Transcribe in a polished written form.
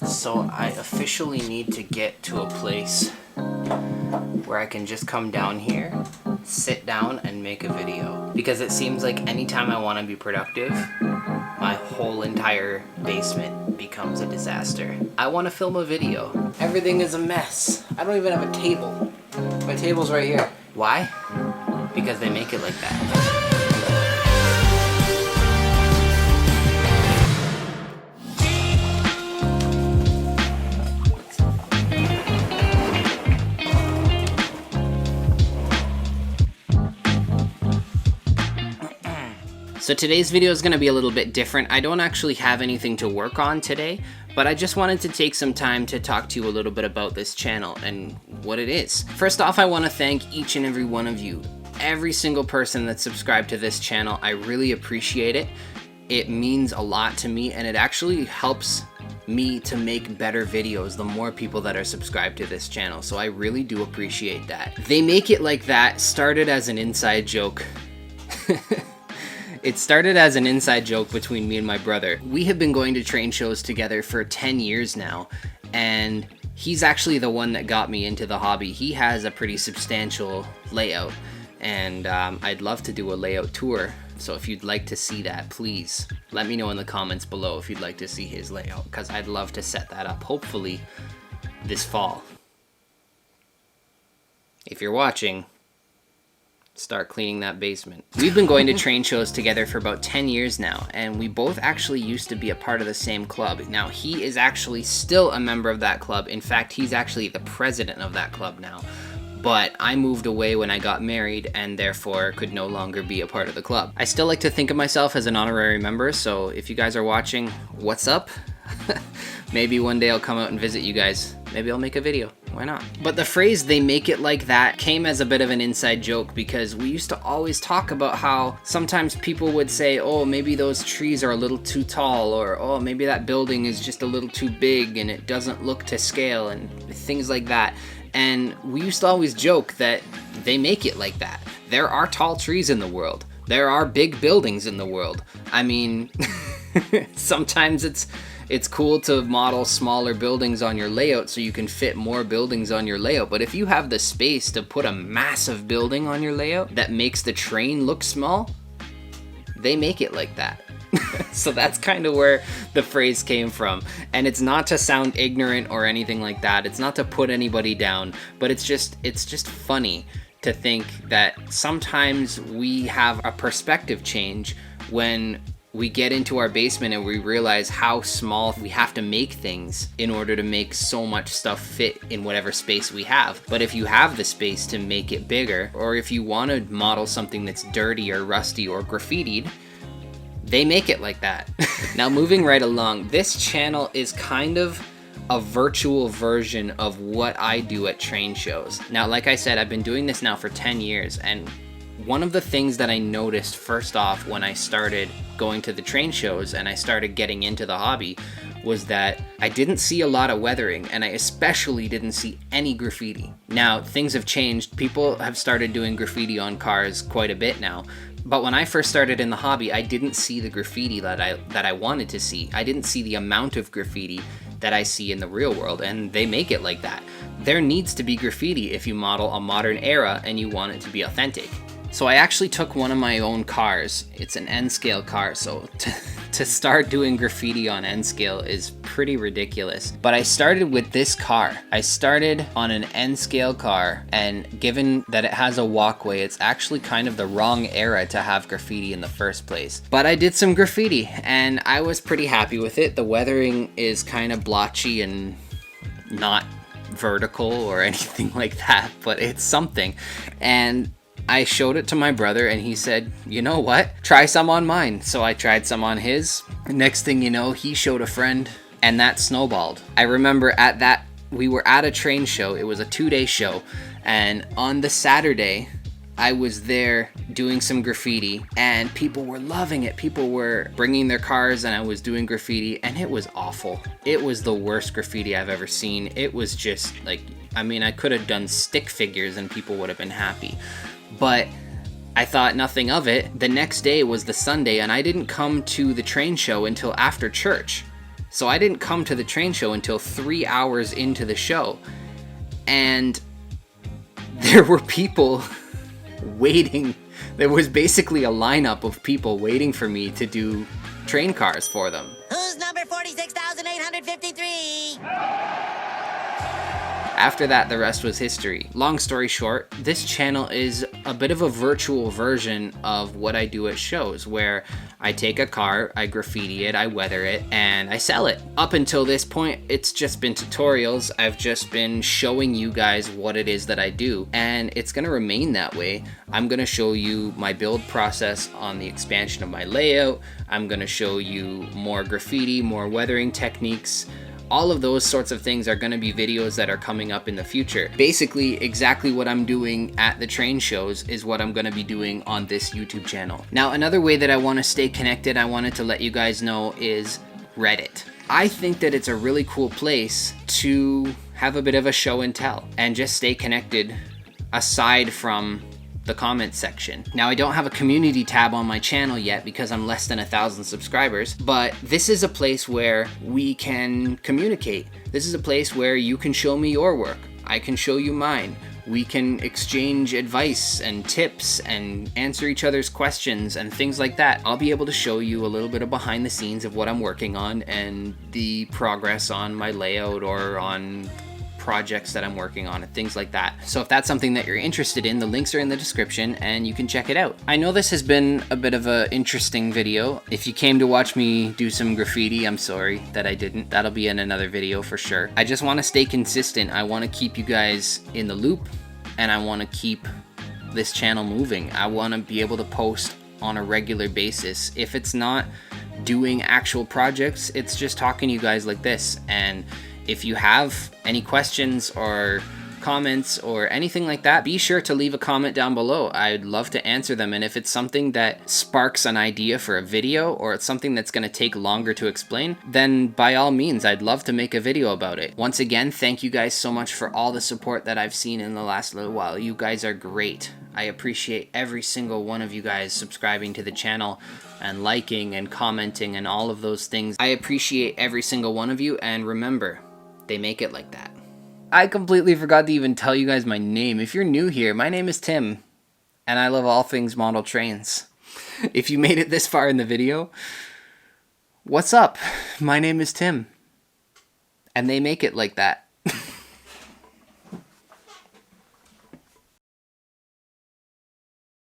So I officially need to get to a place where I can just come down here, sit down, and make a video. Because it seems like anytime I want to be productive, my whole entire basement becomes a disaster. I want to film a video. Everything is a mess. I don't even have a table. My table's right here. Why? Because they make it like that. So today's video is going to be a little bit different. I don't actually have anything to work on today, but I just wanted to take some time to talk to you a little bit about this channel and what it is. First off, I want to thank each and every one of you, every single person that's subscribed to this channel. I really appreciate it. It means a lot to me, and it actually helps me to make better videos the more people that are subscribed to this channel. So I really do appreciate that. They Make It Like That started as an inside joke. It started as an inside joke between me and my brother. We have been going to train shows together for 10 years now, and he's actually the one that got me into the hobby. He has a pretty substantial layout, and I'd love to do a layout tour. So if you'd like to see that, please let me know in the comments below if you'd like to see his layout, because I'd love to set that up, hopefully this fall. If you're watching, start cleaning that basement. We've been going to train shows together for about 10 years now, and we both actually used to be a part of the same club. Now, he is actually still a member of that club. In fact, he's actually the president of that club now. But I moved away when I got married and therefore could no longer be a part of the club. I still like to think of myself as an honorary member, so if you guys are watching, what's up? Maybe one day I'll come out and visit you guys. Maybe I'll make a video. Why not? But the phrase "they make it like that" came as a bit of an inside joke, because we used to always talk about how sometimes people would say, oh, maybe those trees are a little too tall, or oh, maybe that building is just a little too big and it doesn't look to scale, and things like that. And we used to always joke that they make it like that. There are tall trees in the world. There are big buildings in the world. I mean, sometimes it's cool to model smaller buildings on your layout so you can fit more buildings on your layout. But if you have the space to put a massive building on your layout that makes the train look small, they make it like that. So that's kind of where the phrase came from. And it's not to sound ignorant or anything like that. It's not to put anybody down, but it's just funny to think that sometimes we have a perspective change when we get into our basement and we realize how small we have to make things in order to make so much stuff fit in whatever space we have. But if you have the space to make it bigger, or if you want to model something that's dirty or rusty or graffitied, they make it like that. Now, moving right along, this channel is kind of a virtual version of what I do at train shows. Now, like I said, I've been doing this now for 10 years, and one of the things that I noticed first off when I started going to the train shows and I started getting into the hobby was that I didn't see a lot of weathering, and I especially didn't see any graffiti. Now, things have changed. People have started doing graffiti on cars quite a bit now. But when I first started in the hobby, I didn't see the graffiti that I wanted to see. I didn't see the amount of graffiti that I see in the real world, and they make it like that. There needs to be graffiti if you model a modern era and you want it to be authentic. So I actually took one of my own cars. It's an N-scale car, so to start doing graffiti on N-scale is pretty ridiculous. But I started with this car. I started on an N-scale car, and given that it has a walkway, it's actually kind of the wrong era to have graffiti in the first place. But I did some graffiti, and I was pretty happy with it. The weathering is kind of blotchy and not vertical or anything like that, but it's something. And I showed it to my brother, and he said, you know what? Try some on mine. So I tried some on his. Next thing you know, he showed a friend, and that snowballed. I remember we were at a train show. It was a 2-day show. And on the Saturday, I was there doing some graffiti, and people were loving it. People were bringing their cars, and I was doing graffiti, and it was awful. It was the worst graffiti I've ever seen. It was just like, I mean, I could have done stick figures and people would have been happy. But I thought nothing of it. The next day was the Sunday, and I didn't come to the train show until after church. So I didn't come to the train show until 3 hours into the show. And there were people waiting. There was basically a lineup of people waiting for me to do train cars for them. Who's number 46,853? After that, the rest was history. Long story short, this channel is a bit of a virtual version of what I do at shows, where I take a car, I graffiti it, I weather it, and I sell it. Up until this point, it's just been tutorials. I've just been showing you guys what it is that I do, and it's gonna remain that way. I'm gonna show you my build process on the expansion of my layout. I'm gonna show you more graffiti, more weathering techniques. All of those sorts of things are going to be videos that are coming up in the future. Basically, exactly what I'm doing at the train shows is what I'm going to be doing on this YouTube channel. Now, another way that I want to stay connected, I wanted to let you guys know, is Reddit. I think that it's a really cool place to have a bit of a show and tell and just stay connected aside from the comments section. Now, I don't have a community tab on my channel yet because I'm less than 1,000 subscribers, but this is a place where we can communicate. This is a place where you can show me your work. I can show you mine. We can exchange advice and tips and answer each other's questions and things like that. I'll be able to show you a little bit of behind the scenes of what I'm working on and the progress on my layout or on projects that I'm working on and things like that. So if that's something that you're interested in, the links are in the description and you can check it out. I know this has been a bit of an interesting video. If you came to watch me do some graffiti, I'm sorry that I didn't. That'll be in another video for sure. I just want to stay consistent. I want to keep you guys in the loop and I want to keep this channel moving. I want to be able to post on a regular basis. If it's not doing actual projects, it's just talking to you guys like this. And if you have any questions or comments or anything like that, be sure to leave a comment down below. I'd love to answer them. And if it's something that sparks an idea for a video or it's something that's going to take longer to explain, then by all means, I'd love to make a video about it. Once again, thank you guys so much for all the support that I've seen in the last little while. You guys are great. I appreciate every single one of you guys subscribing to the channel and liking and commenting and all of those things. I appreciate every single one of you, and remember, they make it like that. I completely forgot to even tell you guys my name. If you're new here, my name is Tim, and I love all things model trains. If you made it this far in the video, what's up? My name is Tim, and they make it like that.